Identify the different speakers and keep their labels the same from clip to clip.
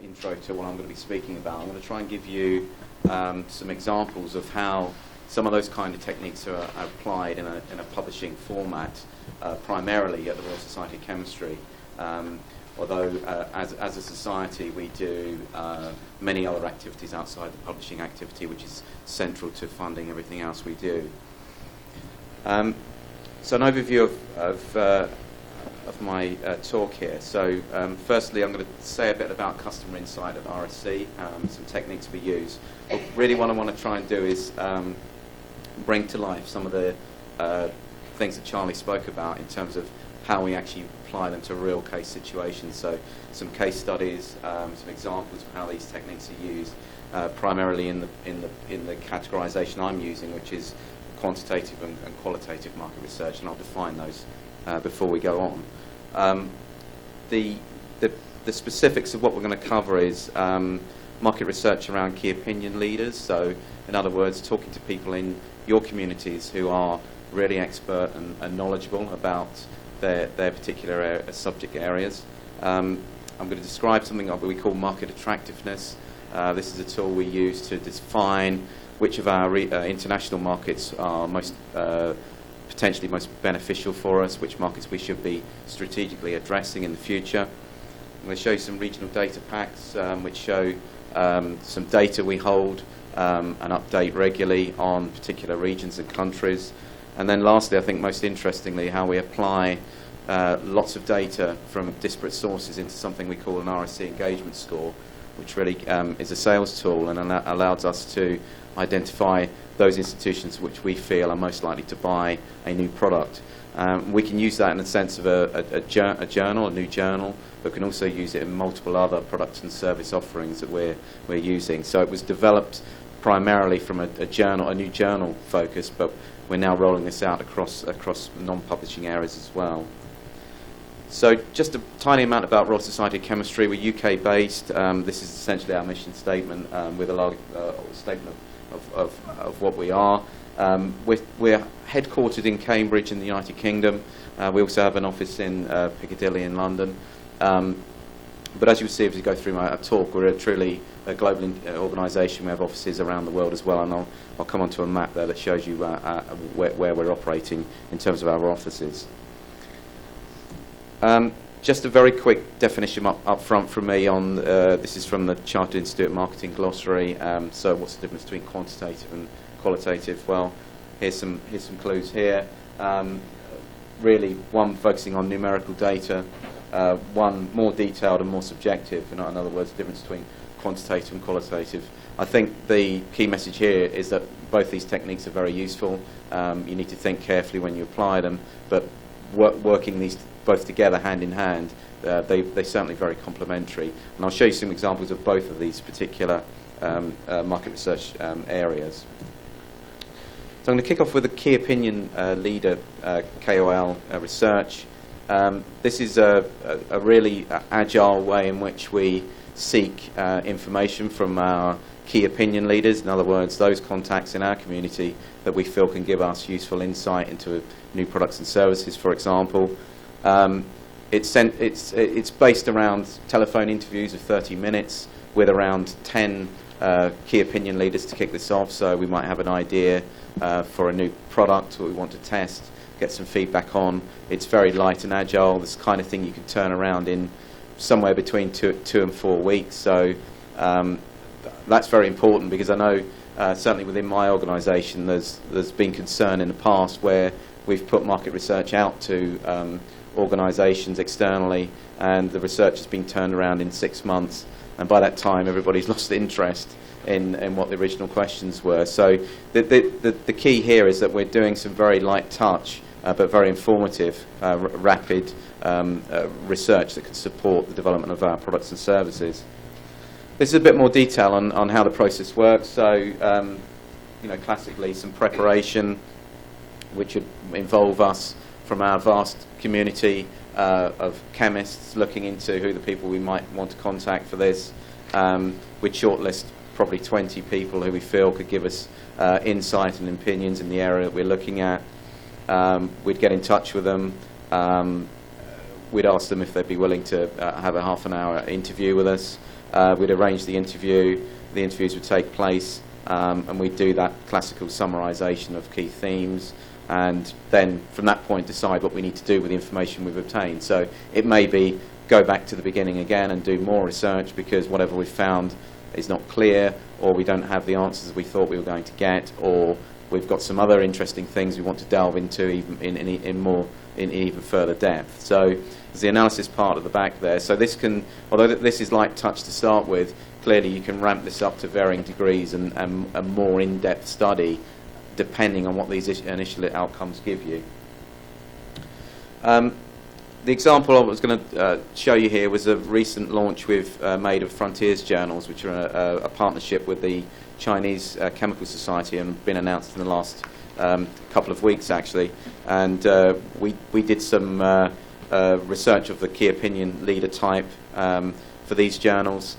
Speaker 1: intro to what I'm going to be speaking about. I'm going to try and give you some examples of how some of those kind of techniques are applied in a publishing format, primarily at the Royal Society of Chemistry. Although as a society we do many other activities outside the publishing activity, which is central to funding everything else we do. So an overview of my talk here. So firstly, I'm going to say a bit about customer insight at RSC, some techniques we use. But really what I want to try and do is bring to life some of the things that Charlie spoke about in terms of how we actually apply them to real case situations. So some case studies, some examples of how these techniques are used, primarily in the categorization I'm using, which is quantitative and qualitative market research, and I'll define those before we go on. The specifics of what we're going to cover is market research around key opinion leaders. So in other words, talking to people in your communities who are really expert and knowledgeable about their particular subject areas. I'm going to describe something that we call market attractiveness. This is a tool we use to define which of our international markets are potentially most beneficial for us, which markets we should be strategically addressing in the future. I'm going to show you some regional data packs which show some data we hold and update regularly on particular regions and countries. And then lastly, I think most interestingly, how we apply lots of data from disparate sources into something we call an RSC engagement score, which really is a sales tool and allows us to identify those institutions which we feel are most likely to buy a new product. We can use that in the sense of a journal, a new journal, but can also use it in multiple other products and service offerings that we're using. So it was developed primarily from a new journal focus, but we're now rolling this out across non-publishing areas as well. So just a tiny amount about Royal Society of Chemistry. We're UK based. This is essentially our mission statement with a large statement of what we are. We're headquartered in Cambridge in the United Kingdom. We also have an office in Piccadilly in London. But as you'll see as we go through my talk, we're truly a global organisation. We have offices around the world as well, and I'll come onto a map there that shows you where we're operating in terms of our offices. Just a very quick definition up front from me on this is from the Chartered Institute Marketing Glossary. So what's the difference between quantitative and qualitative? Well, here's some clues here. Really, one focusing on numerical data, one more detailed and more subjective. In other words, the difference between quantitative and qualitative. I think the key message here is that both these techniques are very useful. You need to think carefully when you apply them, but working these both together hand in hand, they're certainly very complementary. And I'll show you some examples of both of these particular market research areas. So I'm going to kick off with a key opinion leader, KOL research. This is a really agile way in which we seek information from our key opinion leaders. In other words, those contacts in our community that we feel can give us useful insight into new products and services, for example. It's based around telephone interviews of 30 minutes with around 10 key opinion leaders to kick this off. So we might have an idea for a new product that we want to test, get some feedback on. It's very light and agile. This kind of thing you can turn around in somewhere between 2 and 4 weeks. So that's very important, because I know certainly within my organisation there's been concern in the past where we've put market research out to organisations externally, and the research has been turned around in 6 months, and by that time everybody's lost interest in what the original questions were. So the key here is that we're doing some very light touch but very informative, rapid research that can support the development of our products and services. This is a bit more detail on how the process works. So classically some preparation, which would involve us from our vast community of chemists looking into who the people we might want to contact for this. We'd shortlist probably 20 people who we feel could give us insight and opinions in the area that we're looking at. We'd get in touch with them. we'd ask them if they'd be willing to have a half-an-hour interview with us. We'd arrange the interview. The interviews would take place, and we'd do that classical summarisation of key themes, and then from that point decide what we need to do with the information we've obtained. So it may be go back to the beginning again and do more research because whatever we've found is not clear, or we don't have the answers we thought we were going to get, or we've got some other interesting things we want to delve into even in even further depth. So there's the analysis part at the back there. So this can, although this is light touch to start with, clearly you can ramp this up to varying degrees and a more in-depth study depending on what these initial outcomes give you. The example I was going to show you here was a recent launch we've made of Frontiers Journals, which are a partnership with the Chinese Chemical Society and been announced in the last couple of weeks actually. And we did some research of the key opinion leader type for these journals.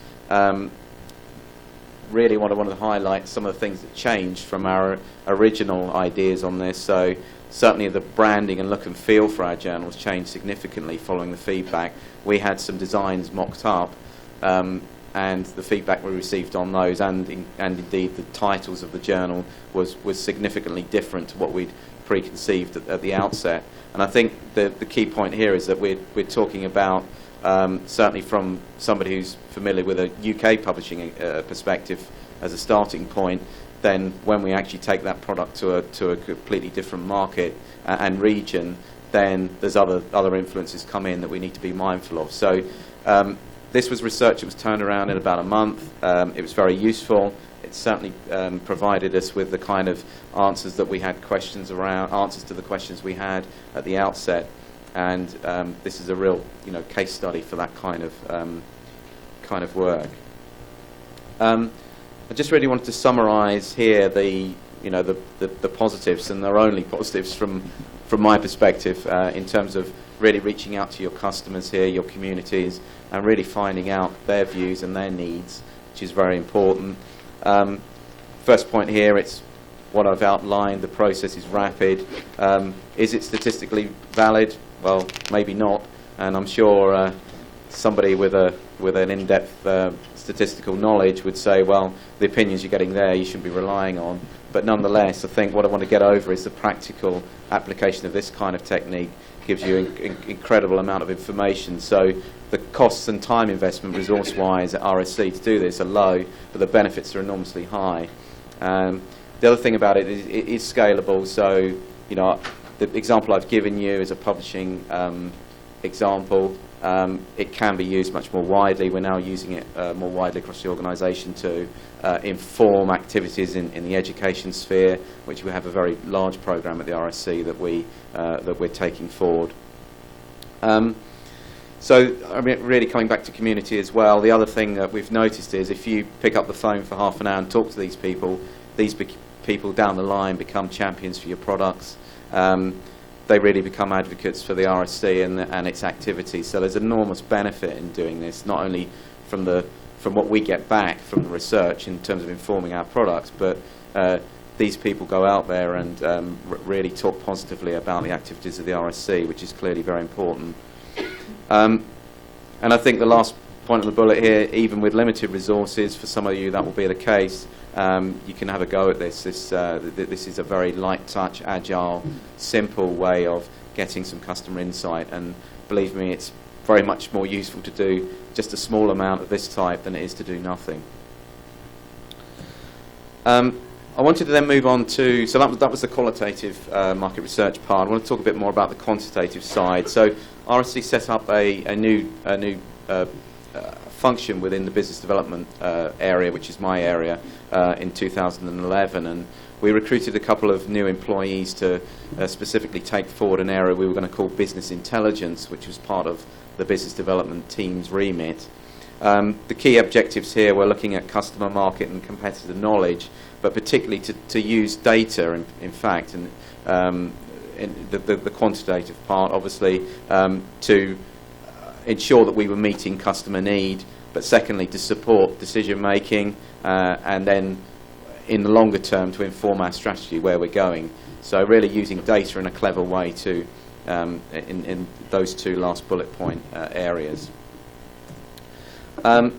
Speaker 1: Really want to highlight some of the things that changed from our original ideas on this. So certainly the branding and look and feel for our journals changed significantly following the feedback. We had some designs mocked up, and the feedback we received on those, and indeed the titles of the journal was significantly different to what we'd preconceived at the outset. And I think the key point here is that we're talking about, certainly from somebody who's familiar with a UK publishing perspective as a starting point, then when we actually take that product to a completely different market and region, then there's other influences come in that we need to be mindful of. So this was research that was turned around in about a month. It was very useful. It certainly provided us with the kind of answers that we had answers to the questions we had at the outset. And this is a real, case study for that kind of work. I just really wanted to summarise here the positives, and there are only positives from my perspective in terms of really reaching out to your customers here, your communities, and really finding out their views and their needs, which is very important. First point here, it's what I've outlined. The process is rapid. Is it statistically valid? Well, maybe not, and I'm sure somebody with an in-depth statistical knowledge would say, well, the opinions you're getting there you shouldn't be relying on. But nonetheless, I think what I want to get over is the practical application of this kind of technique gives you an incredible amount of information. So the costs and time investment resource-wise at RSC to do this are low, but the benefits are enormously high. The other thing about it is it is scalable. So, the example I've given you is a publishing example. It can be used much more widely. We're now using it more widely across the organisation to inform activities in the education sphere, which we have a very large programme at the RSC that we're taking forward. So, really coming back to community as well, the other thing that we've noticed is if you pick up the phone for half an hour and talk to these people down the line become champions for your products. They really become advocates for the RSC and its activities. So there's enormous benefit in doing this, not only from what we get back from the research in terms of informing our products, but these people go out there and really talk positively about the activities of the RSC, which is clearly very important. And I think the last point of the bullet here, even with limited resources, for some of you that will be the case, you can have a go at this. This is a very light touch, agile, simple way of getting some customer insight, and believe me, it's very much more useful to do just a small amount of this type than it is to do nothing. I wanted to then move on to, so that was the qualitative market research part. I want to talk a bit more about the quantitative side. So RSC set up a new function within the business development area, which is my area, in 2011, and we recruited a couple of new employees to specifically take forward an area we were going to call business intelligence, which was part of the business development team's remit. The key objectives here were looking at customer, market and competitor knowledge, but particularly to use data, in fact, and in the quantitative part, obviously, to ensure that we were meeting customer need, but secondly to support decision making, and then in the longer term to inform our strategy where we're going. So really using data in a clever way to in those two last bullet point areas. I'm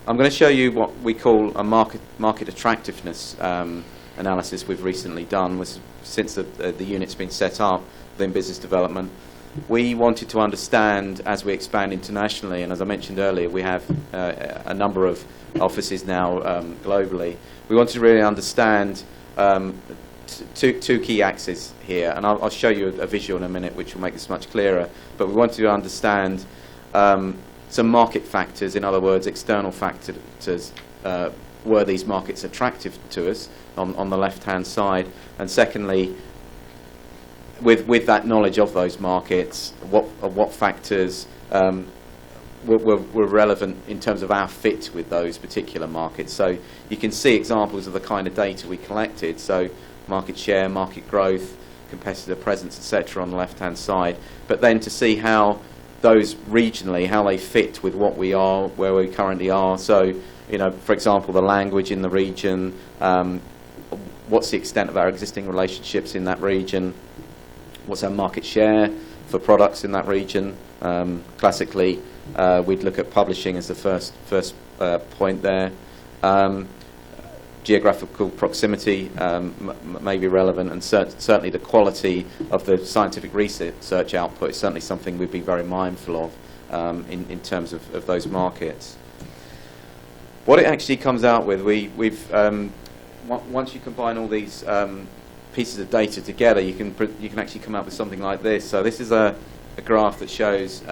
Speaker 1: going to show you what we call a market attractiveness analysis we've recently done since the unit's been set up within business development. We wanted to understand, as we expand internationally, and as I mentioned earlier, we have a number of offices now globally. We wanted to really understand two key axes here, and I'll show you a visual in a minute which will make this much clearer, but we wanted to understand some market factors, in other words, external factors. Were these markets attractive to us on the left-hand side? And secondly, with that knowledge of those markets, what factors were relevant in terms of our fit with those particular markets? So you can see examples of the kind of data we collected. So market share, market growth, competitor presence, etc. on the left-hand side. But then to see how those regionally, how they fit with what we are, where we currently are. So, you know, for example, the language in the region, what's the extent of our existing relationships in that region, what's our market share for products in that region. Classically, we'd look at publishing as the first point there. Geographical proximity may be relevant, and certainly the quality of the scientific research output is certainly something we'd be very mindful of in terms of those markets. What it actually comes out with, once you combine all these pieces of data together, you can actually come up with something like this. So this is a graph that shows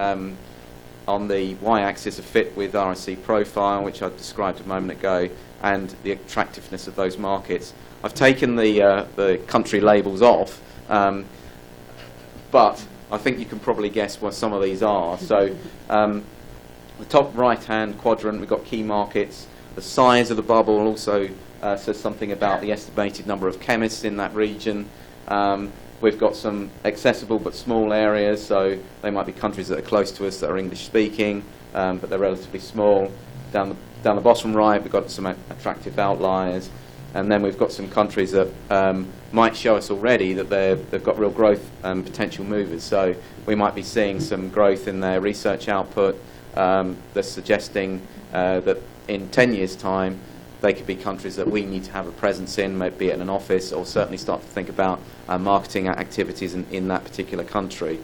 Speaker 1: on the y-axis a fit with RSC profile, which I described a moment ago, and the attractiveness of those markets. I've taken the country labels off, but I think you can probably guess what some of these are. So the top right-hand quadrant, we've got key markets. The size of the bubble also says something about the estimated number of chemists in that region. We've got some accessible but small areas, so they might be countries that are close to us that are English-speaking, but they're relatively small. Down the bottom right, we've got some attractive outliers, and then we've got some countries that might show us already that they've got real growth potential movers. So we might be seeing some growth in their research output. They're suggesting that in 10 years' time, they could be countries that we need to have a presence in, maybe in an office, or certainly start to think about marketing activities in that particular country.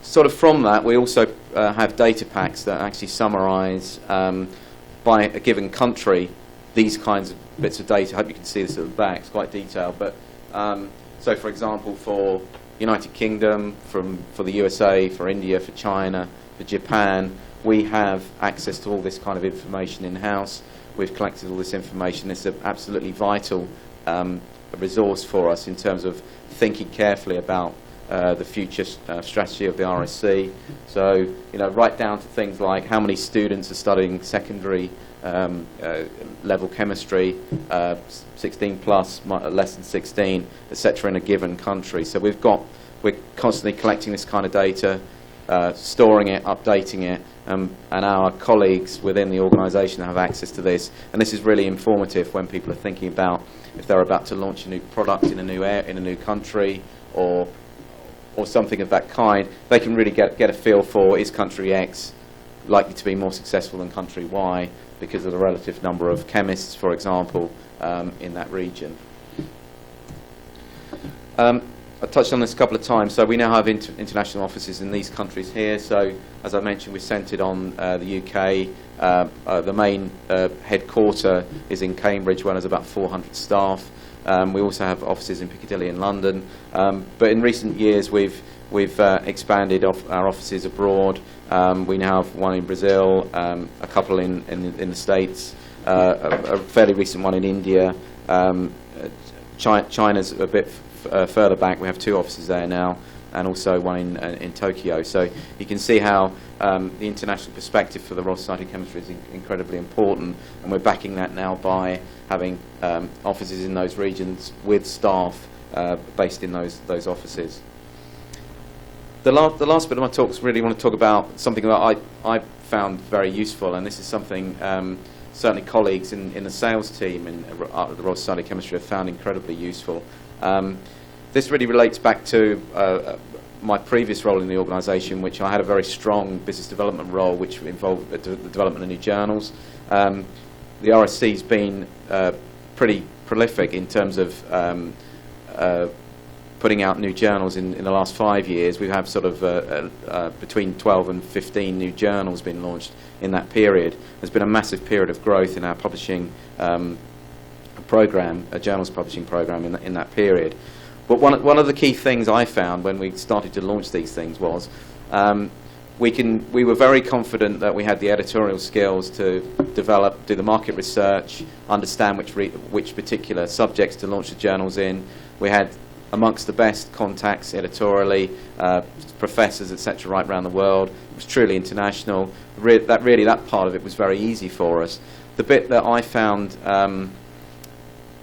Speaker 1: Sort of from that, we also have data packs that actually summarise by a given country these kinds of bits of data. I hope you can see this at the back. It's quite detailed. But so, for example, for United Kingdom, for the USA, for India, for China, for Japan, we have access to all this kind of information in-house. We've collected all this information. It's an absolutely vital resource for us in terms of thinking carefully about the future strategy of the RSC. So, you know, right down to things like how many students are studying secondary level chemistry, 16 plus, less than 16, etc. in a given country. So we're constantly collecting this kind of data, storing it, updating it, and our colleagues within the organisation have access to this. And this is really informative when people are thinking about if they're about to launch a new product in a new country, or something of that kind. They can really get a feel for, is country X likely to be more successful than country Y because of the relative number of chemists, for example, in that region. I touched on this a couple of times. So we now have international offices in these countries here. So as I mentioned, we're centred on the UK. The main headquarter is in Cambridge, where there's about 400 staff. We also have offices in Piccadilly and London. But in recent years, we've expanded our offices abroad. We now have one in Brazil, a couple in the States, a fairly recent one in India. China's a bit further back. We have 2 offices there now, and also one in Tokyo. So you can see how the international perspective for the Royal Society of Chemistry is incredibly important, and we're backing that now by having offices in those regions with staff based in those offices. The last bit of my talks really want to talk about something that I found very useful, and this is something certainly colleagues in the sales team at the Royal Society of Chemistry have found incredibly useful. this really relates back to my previous role in the organisation, which I had a very strong business development role, which involved the development of new journals. The RSC's been pretty prolific in terms of putting out new journals in the last 5 years. We have sort of between 12 and 15 new journals been launched in that period. There's been a massive period of growth in our publishing program, a journals publishing program in that period. But one of the key things I found when we started to launch these things was we were very confident that we had the editorial skills to develop, do the market research, understand which particular subjects to launch the journals in. We had amongst the best contacts editorially, professors, etc., right around the world. It was truly international. That part of it was very easy for us. The bit that I found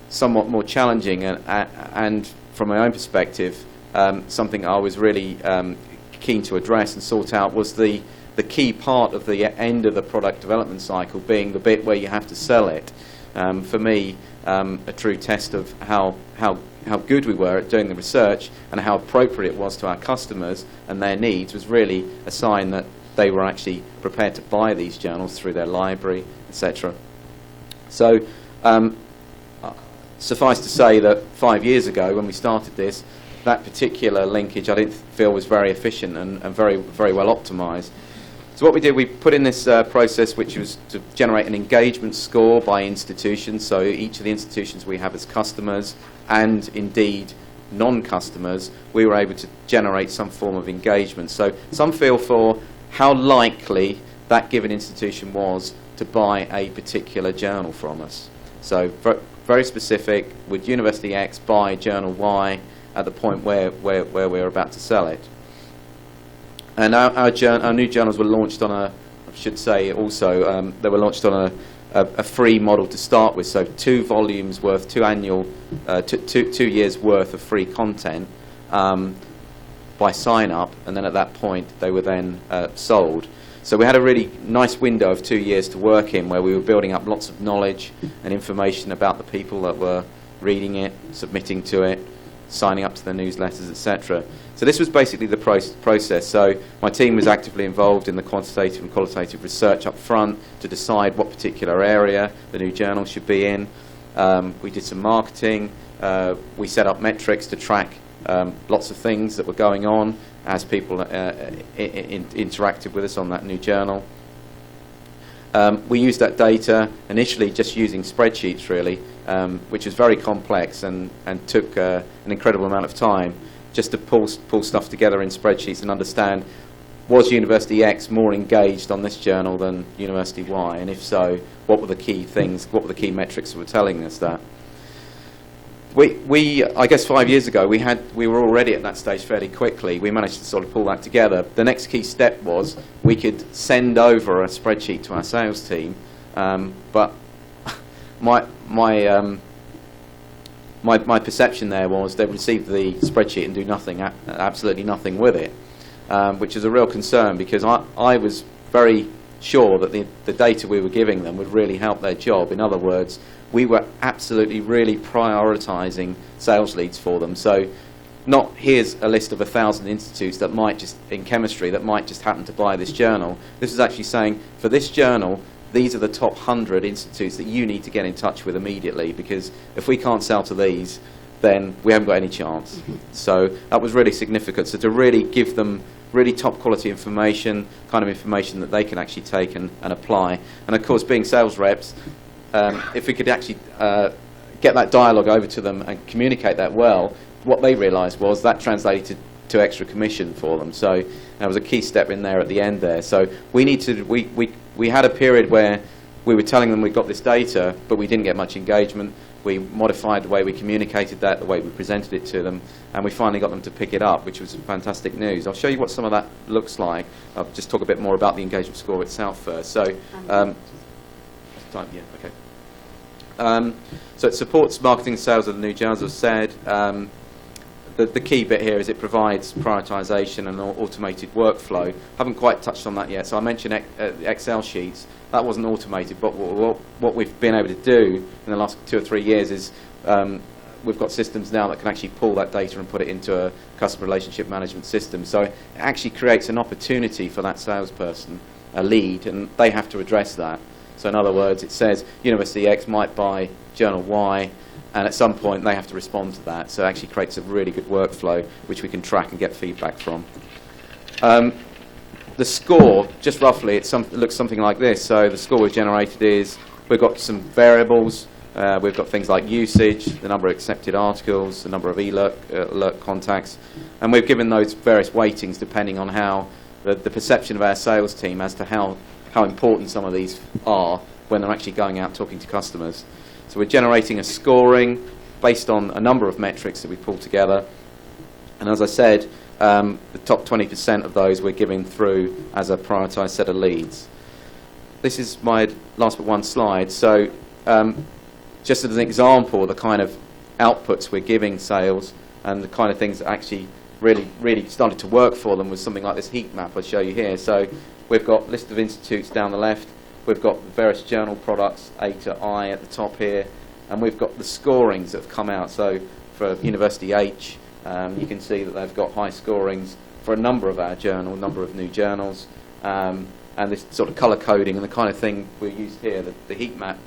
Speaker 1: somewhat more challenging and from my own perspective, something I was really keen to address and sort out was the key part of the end of the product development cycle, being the bit where you have to sell it. For me, a true test of how good we were at doing the research and how appropriate it was to our customers and their needs was really a sign that they were actually prepared to buy these journals through their library, etc. So suffice to say that 5 years ago when we started this, that particular linkage I didn't feel was very efficient and very well optimized. So what we did, we put in this process which was to generate an engagement score by institution, so each of the institutions we have as customers and indeed non-customers, we were able to generate some form of engagement. So some feel for how likely that given institution was to buy a particular journal from us. So very specific, would University X buy Journal Y at the point where we're about to sell it? And our new journals were launched on I should say also, they were launched on a free model to start with, so 2 volumes worth, 2 years worth of free content by sign up, and then at that point they were then sold. So we had a really nice window of 2 years to work in where we were building up lots of knowledge and information about the people that were reading it, submitting to it, signing up to the newsletters, etc. So this was basically the process. So my team was actively involved in the quantitative and qualitative research up front to decide what particular area the new journal should be in. We did some marketing. We set up metrics to track lots of things that were going on as people interacted with us on that new journal. We used that data initially just using spreadsheets really, which is very complex and took an incredible amount of time just to pull stuff together in spreadsheets and understand, was University X more engaged on this journal than University Y, and if so, what were the key things, what were the key metrics that were telling us that? I guess 5 years ago we were already at that stage fairly quickly. We managed to sort of pull that together. The next key step was we could send over a spreadsheet to our sales team, but my perception there was they received the spreadsheet and do nothing, absolutely nothing with it, which is a real concern because I was very sure that the data we were giving them would really help their job. In other words, we were absolutely really prioritising sales leads for them. So not here's a list of 1,000 institutes that might just, in chemistry, that might just happen to buy this journal. This is actually saying, for this journal, these are the top 100 institutes that you need to get in touch with immediately, because if we can't sell to these, then we haven't got any chance. Mm-hmm. So that was really significant. So to really give them really top quality information, kind of information that they can actually take and apply. And of course, being sales reps, if we could actually get that dialogue over to them and communicate that well, what they realised was that translated to extra commission for them. So that was a key step in there at the end there. So we had a period where we were telling them we got this data, but we didn't get much engagement. We modified the way we communicated that, the way we presented it to them, and we finally got them to pick it up, which was fantastic news. I'll show you what some of that looks like. I'll just talk a bit more about the engagement score itself first. So, so it supports marketing and sales of the new journals, as I've said. The key bit here is it provides prioritisation and automated workflow. I haven't quite touched on that yet. So I mentioned Excel sheets. That wasn't automated, but what we've been able to do in the last 2 or 3 years is we've got systems now that can actually pull that data and put it into a customer relationship management system. So it actually creates an opportunity for that salesperson, a lead, and they have to address that. So in other words, it says University X might buy journal Y, and at some point they have to respond to that. So it actually creates a really good workflow which we can track and get feedback from. The score, just roughly, it looks something like this. So the score we've generated is, we've got some variables. We've got things like usage, the number of accepted articles, the number of alert contacts, and we've given those various weightings depending on how the perception of our sales team as to how important some of these are when they're actually going out talking to customers. So we're generating a scoring based on a number of metrics that we pulled together, and as I said, the top 20% of those we're giving through as a prioritised set of leads. This is my last but one slide. So just as an example, the kind of outputs we're giving sales and the kind of things that actually really started to work for them was something like this heat map I'll show you here. So we've got a list of institutes down the left, we've got the various journal products, A to I at the top here, and we've got the scorings that have come out. So for University H, you can see that they've got high scorings for a number of our journals, a number of new journals, and this sort of colour coding and the kind of thing we used here, the heat map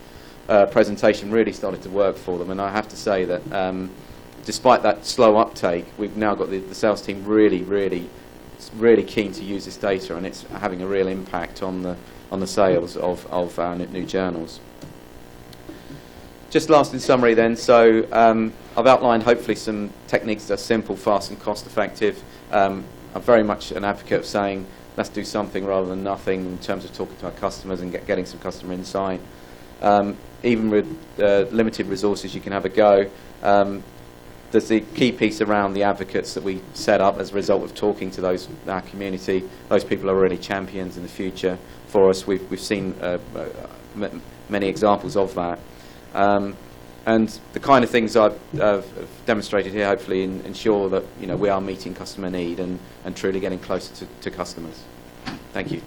Speaker 1: presentation really started to work for them. And I have to say that despite that slow uptake, we've now got the sales team really keen to use this data, and it's having a real impact on the sales of our new journals. Just last in summary then, so I've outlined hopefully some techniques that are simple, fast and cost effective. I'm very much an advocate of saying let's do something rather than nothing in terms of talking to our customers and getting some customer insight. Even with limited resources you can have a go. There's the key piece around the advocates that we set up as a result of talking to our community. Those people are really champions in the future for us. We've seen many examples of that. And the kind of things I've demonstrated here hopefully ensure that we are meeting customer need and truly getting closer to customers. Thank you.